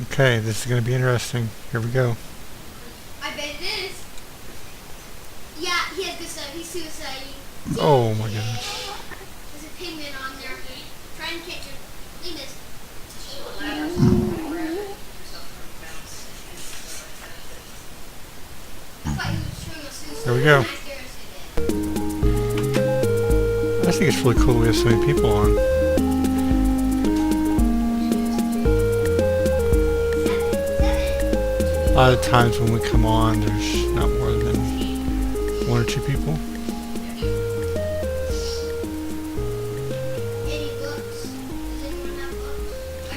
Okay, this is going to be interesting. Here we go. I bet it is. Yeah, he has good stuff. He's suicide. Oh my goodness. There's a pigment on there. Try and catch him. He missed. I thought he was showing us suicide. There we go. I think it's really cool we have so many people on. A lot of times when we come on, there's not more than 1 or 2 people. Any books? Does anyone have books? I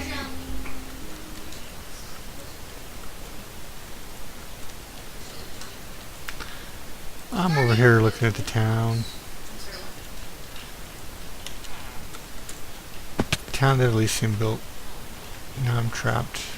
don't. I'm over here looking at the town. The town that Elysium built. Now I'm trapped.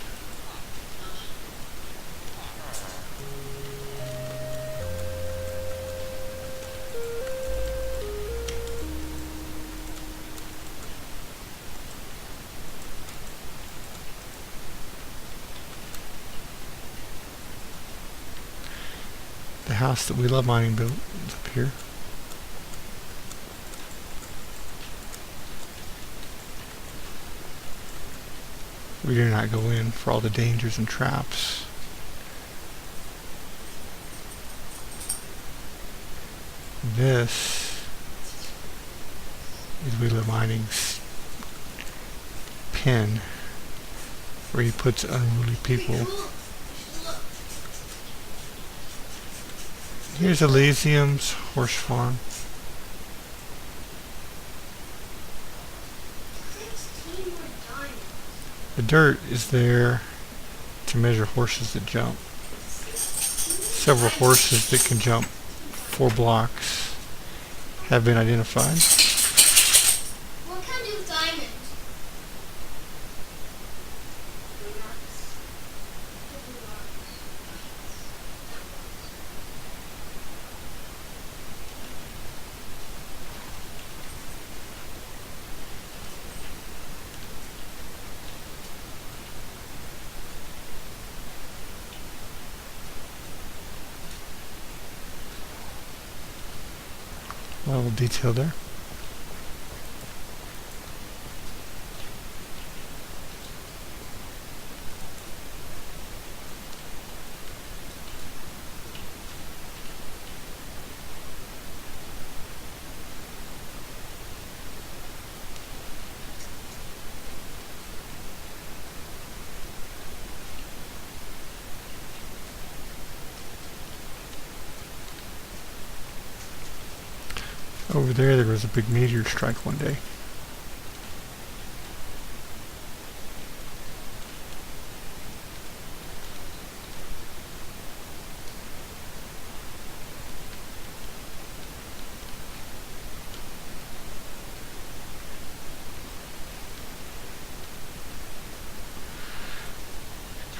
The house that We Love Mining built is up here. We do not go in for all the dangers and traps. This is We Love Mining's pen, where he puts unruly people. Here's Elysium's horse farm. 16 more diamonds. The dirt is there to measure horses that jump. Several horses that can jump 4 blocks have been identified. What can I do with diamonds? A little detail there. Over there was a big meteor strike one day.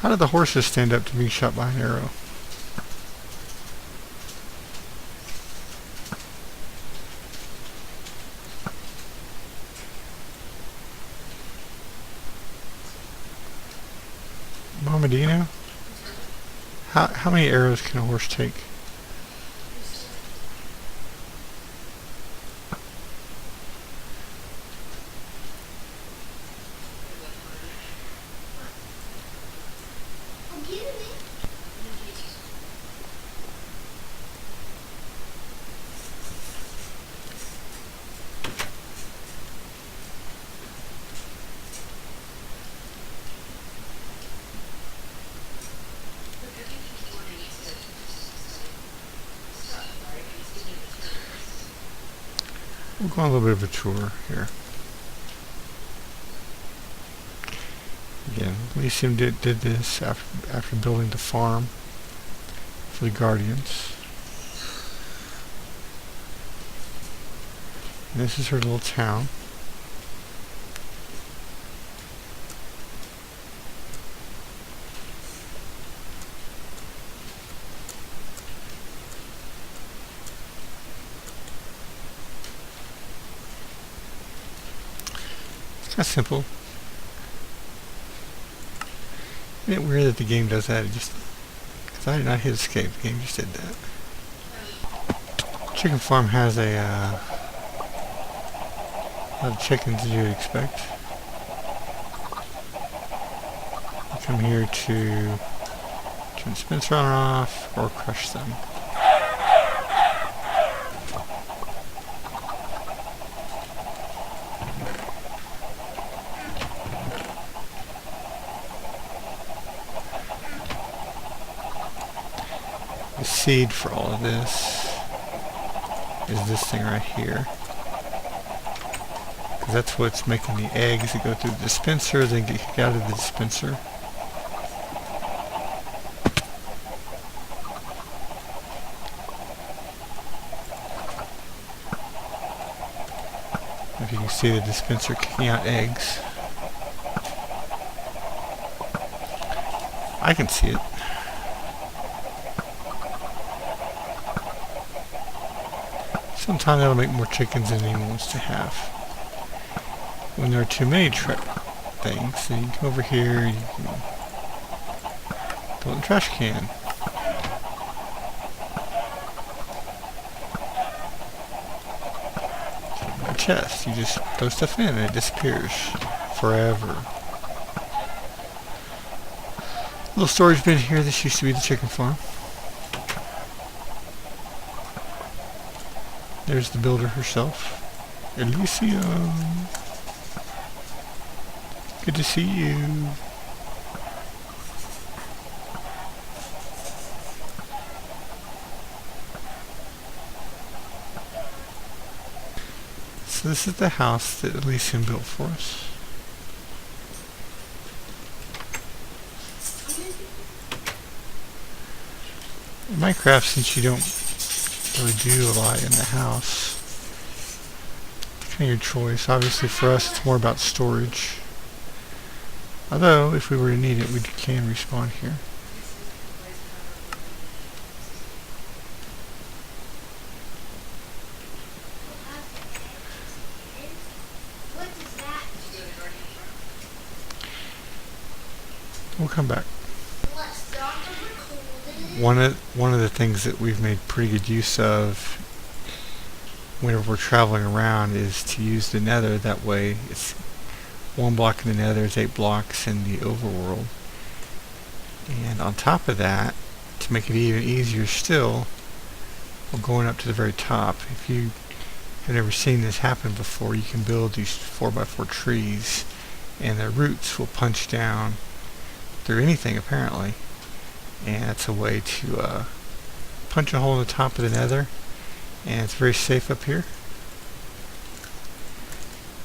How did the horses stand up to being shot by an arrow? Mama, do you know? How many arrows can a horse take? Oh, give it. We'll go on a little bit of a tour here. Again, Elysium did this after building the farm for the Guardians. And this is her little town. It's kind of simple. Isn't it weird that the game does that? It just, because I did not hit escape, the game just did that. Chicken farm has a lot of chickens as you would expect. I come here to turn the dispenser on or off, or crush them. The seed for all of this is this thing right here. Because that's what's making the eggs that go through the dispenser, then get kicked out of the dispenser. If you can see the dispenser kicking out eggs. I can see it. Sometimes that'll make more chickens than anyone wants to have. When there are too many things, then you come over here, you can throw it in the trash can. A chest, you just throw stuff in and it disappears forever. Little storage bin here, this used to be the chicken farm. There's the builder herself. Elysium. Good to see you. So this is the house that Elysium built for us. In Minecraft, since you don't really do a lot in the house, it's kind of your choice. Obviously for us it's more about storage. Although, if we were to need it, we can respawn here. We'll come back. One of the things that we've made pretty good use of whenever we're traveling around is to use the nether. That way it's 1 block in the nether is 8 blocks in the overworld. And on top of that, to make it even easier still, we're going up to the very top. If you have never seen this happen before, you can build these 4x4 trees and their roots will punch down through anything apparently. And that's a way to punch a hole in the top of the nether, and it's very safe up here.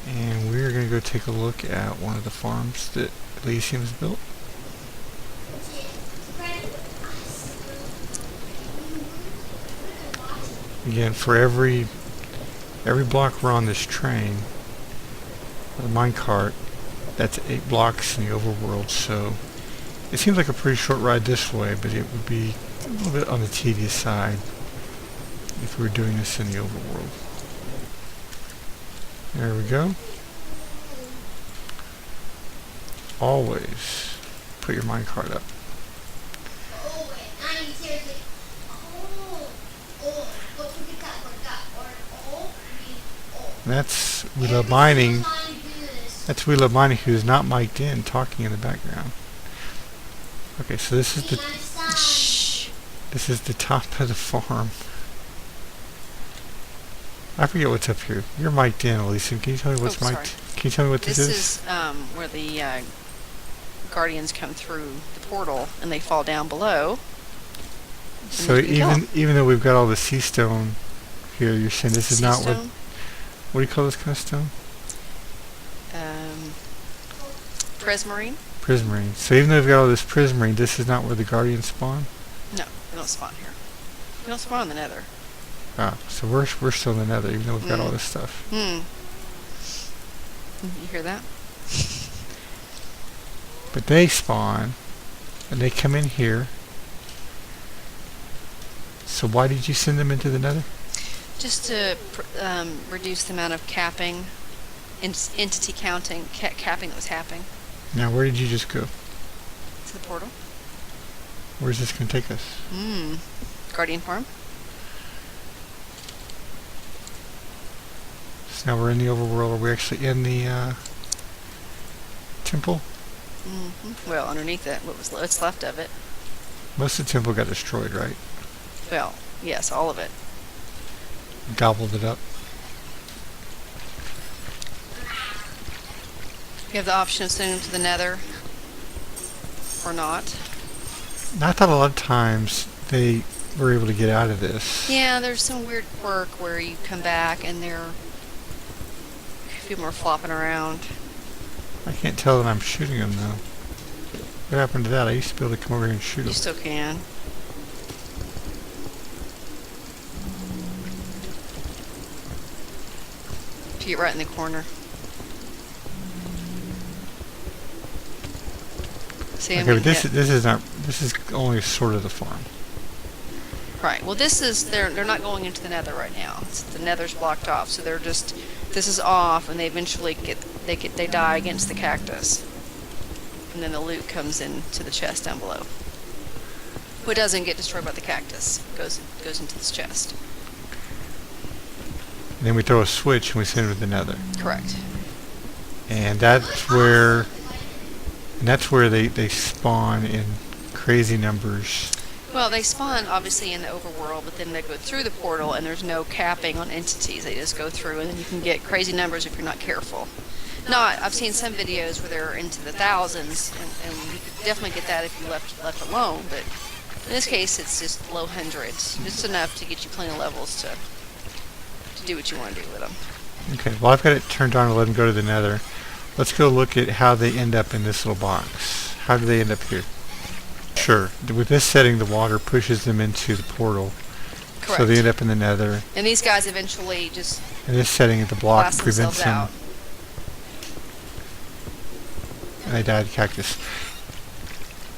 And we're going to go take a look at one of the farms that Elysium has built. Again, for every block we're on this train, the minecart, that's 8 blocks in the overworld, so it seems like a pretty short ride this way, but it would be a little bit on the tedious side if we were doing this in the overworld. There we go. Always put your minecart up. And that's We Love Mining. That's We Love Mining, who is not mic'd in, talking in the background. Okay, so this is the top of the farm. I forget what's up here. You're mic'd in, Elysium. Can you tell me what's mic'd? Can you tell me what this is? This is where the guardians come through the portal and they fall down below. So even though we've got all the sea stone here, you're saying this is not what do you call this kind of stone? Prismarine. Prismarine. So even though we've got all this prismarine, this is not where the guardians spawn? No, they don't spawn here. They don't spawn in the nether. Ah, so we're still in the nether, even though we've got all this stuff. You hear that? But they spawn, and they come in here. So why did you send them into the nether? Just to reduce the amount of capping, entity counting, capping that was happening. Now, where did you just go? to the portal. Where's this gonna take us? Guardian Farm. So now we're in the overworld. Are we actually in the temple? Well, underneath it, what's left of it. Most of the temple got destroyed, right? Well, yes, all of it. Gobbled it up. You have the option of sending them to the Nether or not. I thought a lot of times they were able to get out of this. Yeah, there's some weird quirk where you come back and people are flopping around. I can't tell that I'm shooting them though. What happened to that? I used to be able to come over here and shoot You them. still can. If you get right in the corner. See, Okay, but this is only sort of the farm. Right. Well, they're not going into the Nether right now. The Nether's blocked off, so this is off, and they eventually they die against the cactus, and then the loot comes into the chest down below. Who doesn't get destroyed by the cactus goes into this chest. And then we throw a switch and we send it to the Nether. Correct. And that's where they spawn in crazy numbers. Well, they spawn obviously in the overworld, but then they go through the portal, and there's no capping on entities. They just go through, and then you can get crazy numbers if you're not careful. No, I've seen some videos where they're into the thousands, and you could definitely get that if you left alone. But in this case, it's just low hundreds, just enough to get you plenty of levels to do what you want to do with them. Okay, well I've got it turned on to let them go to the Nether. Let's go look at how they end up in this little box. How do they end up here? Sure. With this setting, the water pushes them into the portal. Correct. So they end up in the Nether. And these guys eventually just In this setting, the block blast prevents themselves them. out. And they died of cactus.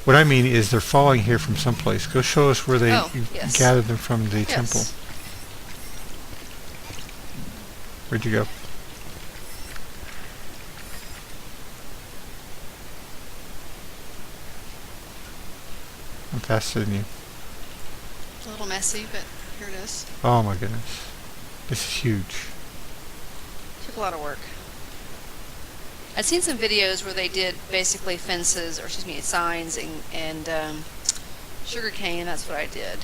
What I mean is they're falling here from someplace. Go show us where they yes. gathered them from the Yes. temple. Where'd you go? I'm faster than you. A little messy, but here it is. Oh my goodness. This is huge. Took a lot of work. I'd seen some videos where they did basically fences, or excuse me, signs and sugar cane. That's what I did.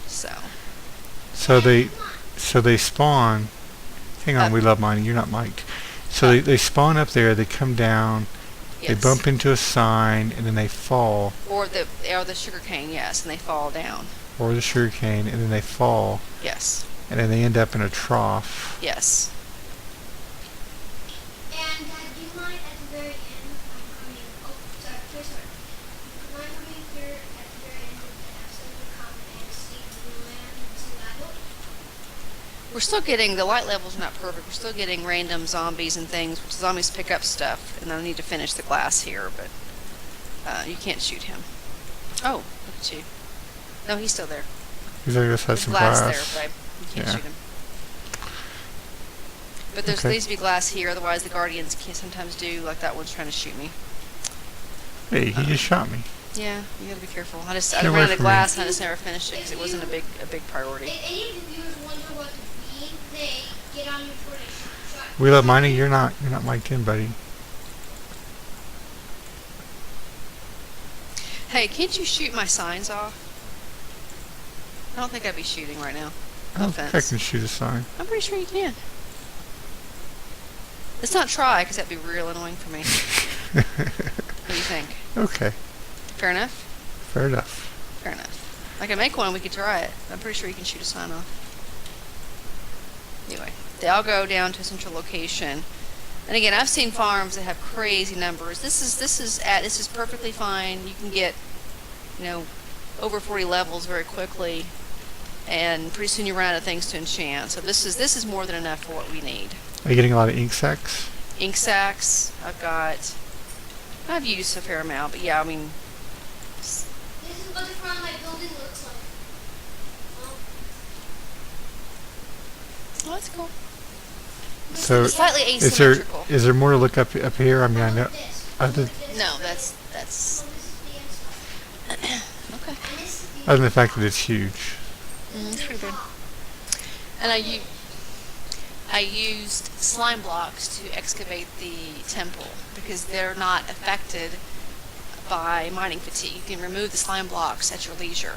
So they spawn. Hang on, we love mining. You're not mic'd. So they spawn up there. They come down. Yes. They bump into a sign and then they fall. Or the sugar cane, yes, and they fall down. Or the sugar cane and then they fall. Yes. And then they end up in a trough. Yes. And do you mind at the very end, sorry. Do you mind coming here at the very end of the episode to come and see Blue Land and see that book? We're still getting, the light levels are not perfect. We're still getting random zombies and things, which zombies pick up stuff. And I need to finish the glass here, but you can't shoot him. Oh, look at you. No, he's still there. He's like this has There's some glass glass. there, babe. You can't Yeah. shoot him. But there needs to be glass here, otherwise the guardians can sometimes do, like that one's trying to shoot me. Hey, he just shot me. Yeah, you gotta be careful. I Get ran away out of from glass and I just never finished it because it wasn't a big priority. If any of the viewers wonder what the bean they get on your Twitter shot. We love mining. You're not mic'd in, buddy. Hey, can't you shoot my signs off? I don't think I'd be shooting right now. I No don't think I offense. can shoot a sign. I'm pretty sure you can. Let's not try, because that'd be real annoying for me. What do you think? Okay, Fair enough? fair enough. Fair enough. I can make one, we could try it. I'm pretty sure you can shoot a sign off. Anyway, they all go down to a central location. And again, I've seen farms that have crazy numbers. This is perfectly fine. You can get, over 40 levels very quickly, and pretty soon you run out of things to enchant. So this is more than enough for what we need. Are you getting a lot of ink sacs? Ink sacs, I've used a fair amount, but yeah, I mean, This is what the front of my building looks like. oh, that's cool. So Slightly is asymmetrical. there more to look up here? I mean, I know. This. Other, No, that's This is the inside. Other than the fact that it's huge. It's pretty good. And I used slime blocks to excavate the temple because they're not affected by mining fatigue. You can remove the slime blocks at your leisure,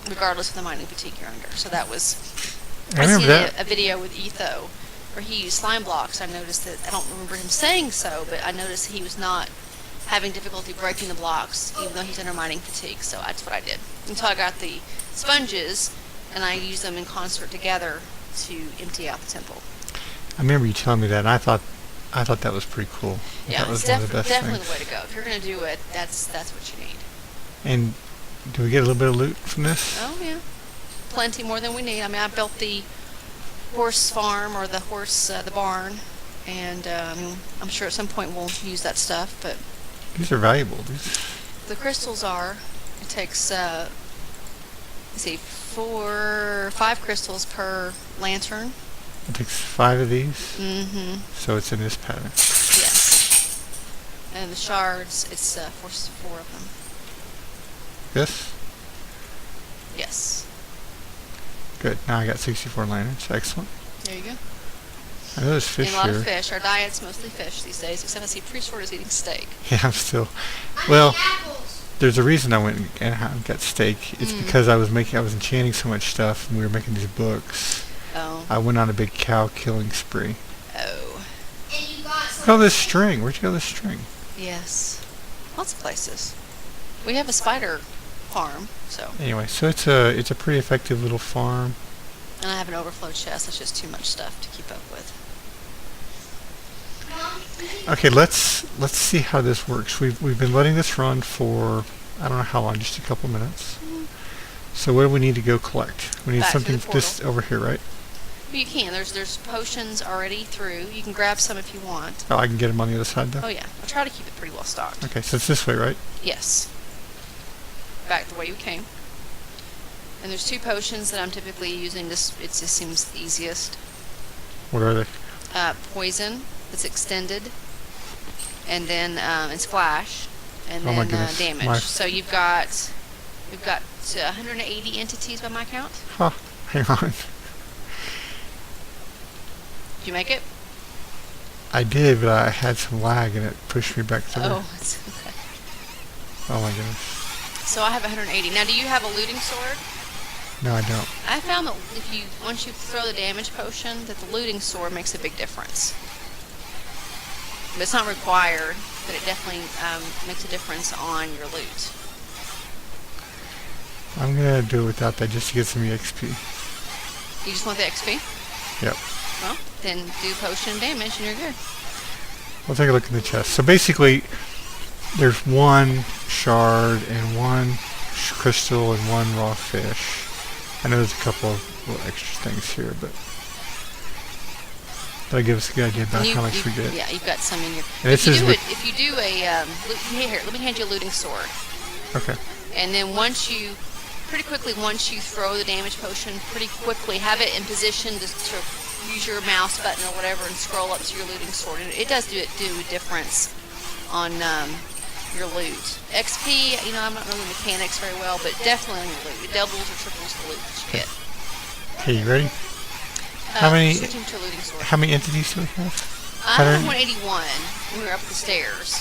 regardless of the mining fatigue you're under. So that was. I remember seen that. a video with Etho where he used slime blocks. I noticed that, I don't remember him saying so, but I noticed he was not having difficulty breaking the blocks, even though he's under mining fatigue. So that's what I did. Until I got the sponges, and I used them in concert together to empty out the temple. I remember you telling me that, and I thought that was pretty cool. Yeah, that was it's one of the best definitely things. the way to go. If you're going to do it, that's what you need. And do we get a little bit of loot from this? Oh, yeah. Plenty more than we need. I mean, I built the horse farm, or the barn, and I'm sure at some point we'll use that stuff, but These are valuable. the crystals are, it takes, let's see, 5 crystals per lantern. It takes 5 of these, Mm-hmm. so it's in this pattern. Yes. And the shards, it's 4 of them. This? Yes. Good. Now I got 64 lanterns. Excellent. There you go. I know there's fish And a lot here. of fish. Our diet's mostly fish these days, except I see Presort is eating steak. Yeah, I'm still. I'm Well, eating apples. there's a reason I went and got steak. It's because I was enchanting so much stuff, and we were making these books. Oh. I went on a big cow killing spree. Oh. And you got Look some. at all this string. Where'd you get all this string? Yes. Lots of places. We have a spider farm, so. Anyway, so it's a pretty effective little farm. And I have an overflow chest. That's just too much stuff to keep up with. Mom, you think Okay, let's see how this works. We've been letting this run for I don't know how long, just a couple minutes. So what do we need to go collect? We need Back to the something just over here, right? But you can. There's potions already through. You can grab some if you want. Oh, I can get them on the other side though. Oh yeah. I'll try to keep it pretty well stocked. Okay, so it's this way, right? Yes. Back the way you came. And there's 2 potions that I'm typically using. It just seems the easiest. What are they? Poison that's extended, and then and splash, and Oh my then goodness, damage. my- So we've got 180 entities by my count. Huh. Hang on. Did you make it? I did, but I had some lag and it pushed me back through. Oh, it's okay. Oh my goodness. So I have 180. Now, do you have a looting sword? No, I don't. I found that once you throw the damage potion, that the looting sword makes a big difference. But it's not required, but it definitely makes a difference on your loot. I'm gonna do it without that just to get some EXP. You just want the XP? Yep. Well, then do potion damage and you're good. We'll take a look in the chest. So basically, there's 1 shard and 1 crystal and 1 raw fish. I know there's a couple of little extra things here, but that'll give us a good idea about how much we get. Yeah, you've got some in your. And this is with- If you do a here, let me hand you a looting sword, Okay. and then once you throw the damage potion, pretty quickly have it in position to use your mouse button or whatever and scroll up to your looting sword. And it does do a difference on your loot. XP, I'm not knowing the mechanics very well, but definitely on your loot. It doubles or triples the loot that you get. Okay, you ready? How many- Switching to a looting sword. How many entities do we have? I have 181 when we were up the stairs.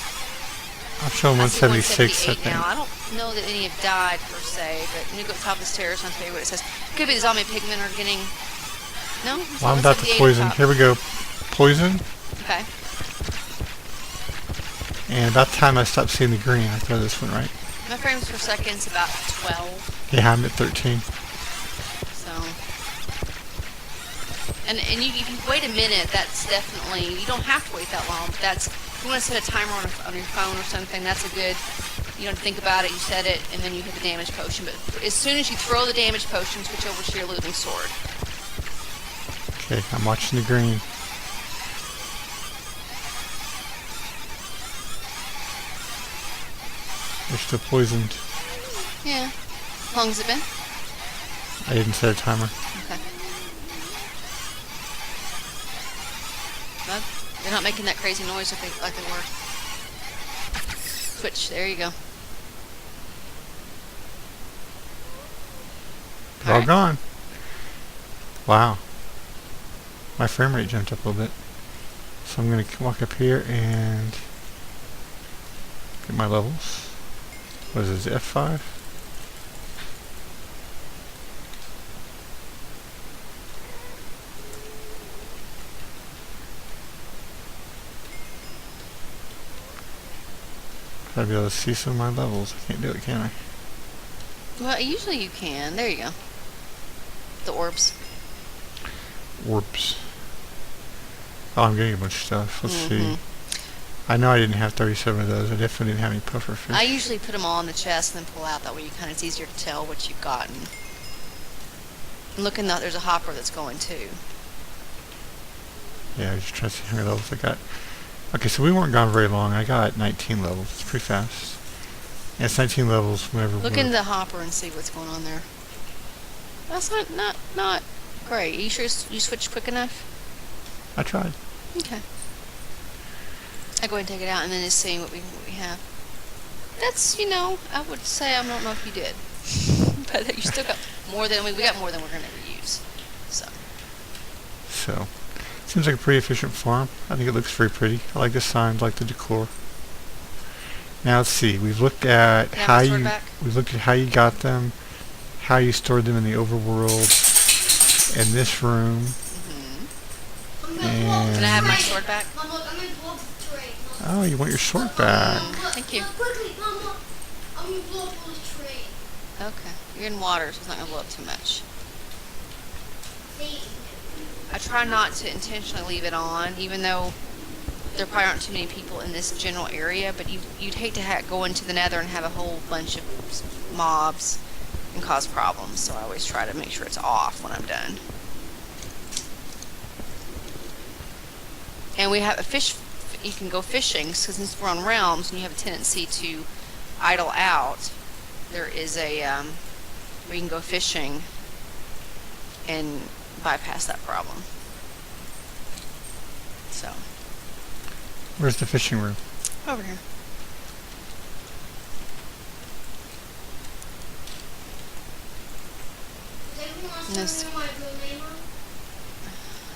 I'm showing I see 176, I 178 think. now. I don't know that any have died per se, but when you go to the top of the stairs, I'll tell you what it says. Could be the zombie pigmen are getting. No? It's Well, I'm about to 178 poison. up top. Here we go. Poison. Okay. And about time I stopped seeing the green. I throw this one, right? My frames per second's about 12. Yeah, I'm at 13. So. And if you wait a minute, that's definitely, you don't have to wait that long, but that's, if you want to set a timer on your phone or something, that's a good, you don't think about it, you set it, and then you hit the damage potion. But as soon as you throw the damage potion, switch over to your looting sword. Okay, I'm watching the green. They're still poisoned. Yeah. How long has it been? I didn't set a timer. Okay. Well, they're not making that crazy noise like they were. Switch. There you go. They're all Alright. gone. Wow. My frame rate jumped up a little bit. So I'm going to walk up here and get my levels. What is this, F5? Gotta be able to see some of my levels. I can't do it, can I? Well, usually you can. There you go. The orbs. Orbs. Oh, I'm getting a bunch of stuff. Let's see. Mhm. I know I didn't have 37 of those. I definitely didn't have any puffer fish. I usually put them all in the chest and then pull out. That way it's easier to tell what you've gotten. And look in there's a hopper that's going too. Yeah, I was just trying to see how many levels I got. Okay, so we weren't gone very long. I got 19 levels. It's pretty fast. Yeah, it's 19 levels whenever Look we're... in the hopper and see what's going on there. That's not great. Are you sure you switched quick enough? I tried. Okay. I go ahead and take it out and then just see what we have. That's, I would say I don't know if you did. But you still got more than, we got more than we're going to ever use. So, seems like a pretty efficient farm. I think it looks very pretty. I like the signs, I like the decor. Now let's see. We've looked at Yeah, how my sword you back. we've looked at how you got them, how you stored them in the overworld, in this room. Mm-hmm. And Can I have my sword back? Mom, look, I'm gonna blow up the tray. oh, you want your sword back? Look, Thank you. Look, quickly, Mom, look. I'm gonna blow up this tray. Okay. You're in water, so it's not going to blow up too much. See? I try not to intentionally leave it on, even though there probably aren't too many people in this general area, but you'd hate to go into the nether and have a whole bunch of mobs and cause problems, so I always try to make sure it's off when I'm done. And we have a fish, you can go fishing, because since we're on realms and you have a tendency to idle out, there is a, where you can go fishing and bypass that problem. So, Where's the fishing room? over here. Does anyone else Yes. know my real name on?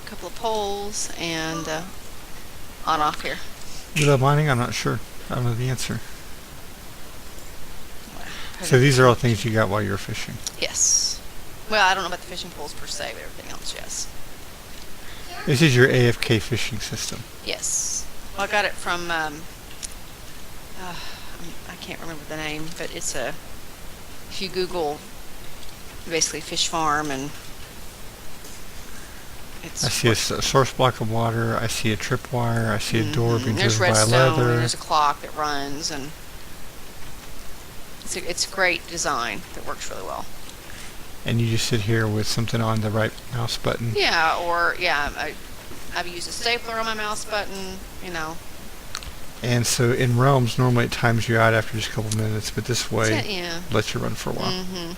A couple of poles and on off here. You love mining? I'm not sure. I don't know the answer. So these are all things you got while you were fishing. Yes. Well, I don't know about the fishing poles per se, but everything else, yes. This is your AFK fishing system. Yes. Well, I got it from, I can't remember the name, but it's if you Google basically fish farm and it's... I see a source block of water. I see a tripwire. I see a door being There's driven by redstone, and leather. there's a clock that runs, and it's a great design that works really well. And you just sit here with something on the right mouse button. Yeah, or, I've used a stapler on my mouse button, And so in Realms, normally it times you out after just a couple minutes, but this way Yeah. lets you run for a while. Mm-hmm.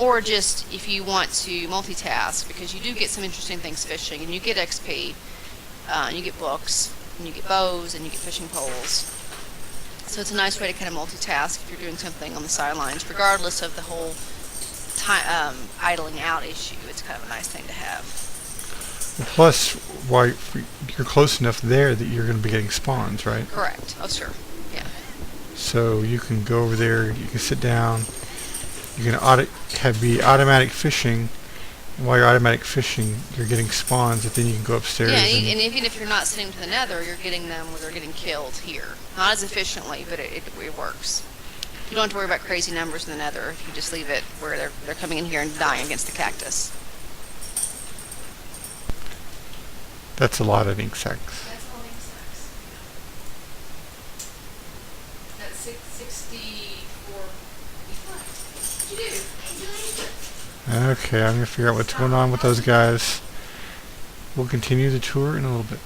Or just if you want to multitask, because you do get some interesting things fishing, and you get XP, and you get books, and you get bows, and you get fishing poles. So it's a nice way to kind of multitask if you're doing something on the sidelines, regardless of the whole idling out issue. It's kind of a nice thing to have. Plus, while you're close enough there that you're going to be getting spawns, right? Correct. Oh, sure. Yeah. So you can go over there, you can sit down, you can be automatic fishing, and while you're automatic fishing, you're getting spawns that then you can go upstairs. Yeah, and and even if you're not sending to the nether, you're getting them where they're getting killed here. Not as efficiently, but it works. You don't have to worry about crazy numbers in the nether if you just leave it where they're coming in here and dying against the cactus. that's a lot of ink sacs. That's all ink sacs. That's 64. What'd you do? Okay, I'm going to figure out what's going on with those guys. We'll continue the tour in a little bit.